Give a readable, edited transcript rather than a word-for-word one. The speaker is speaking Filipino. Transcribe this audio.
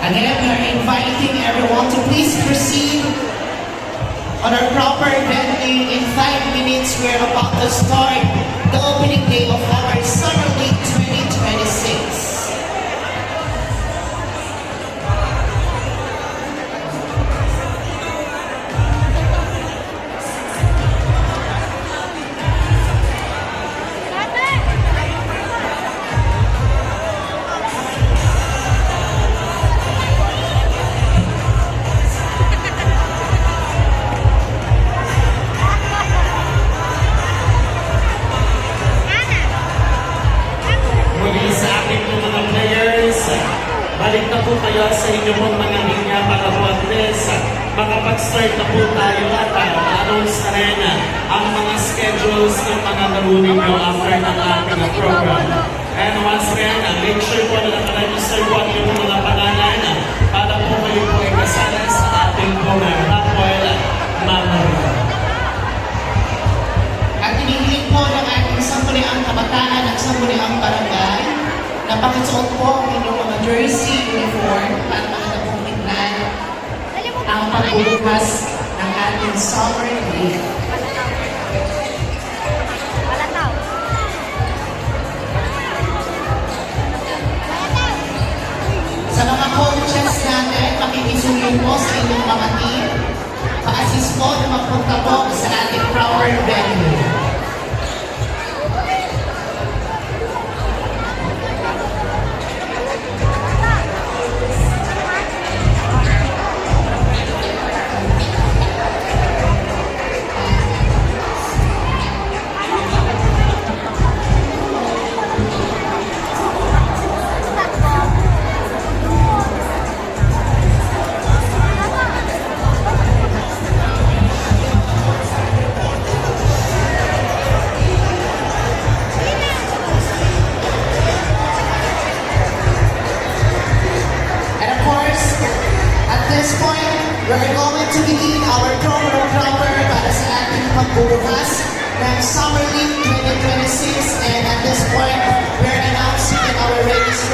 Again, we are inviting everyone to please proceed on our proper venue. In 5 minutes, we're about to start the opening day of our Summer League 2026. Balik na po kayo sa inyong mga linya para po at least makapag-start na po tayo at announce na rin ang mga schedules ng mga laro ninyo after ng ating program. And once again, make sure po na nakaregister po ang inyong mga pangalan para po kayo po ay kasala sa ating Rapwell Mamaro. At inihiling po ng ating sangguniang kabataan at sangguniang barangay na pakisuot po ang inyong mga jersey, uniform para makatagpumitnan ang pagbubukas ng ating Summer League. Sa mga coaches natin, makikisuyo po sa inyong mga team, pa-assist po na magpunta po sa ating proper venue. We're going to begin our program proper para sa ating pagbubukas ng Summer League 2026, and at this point,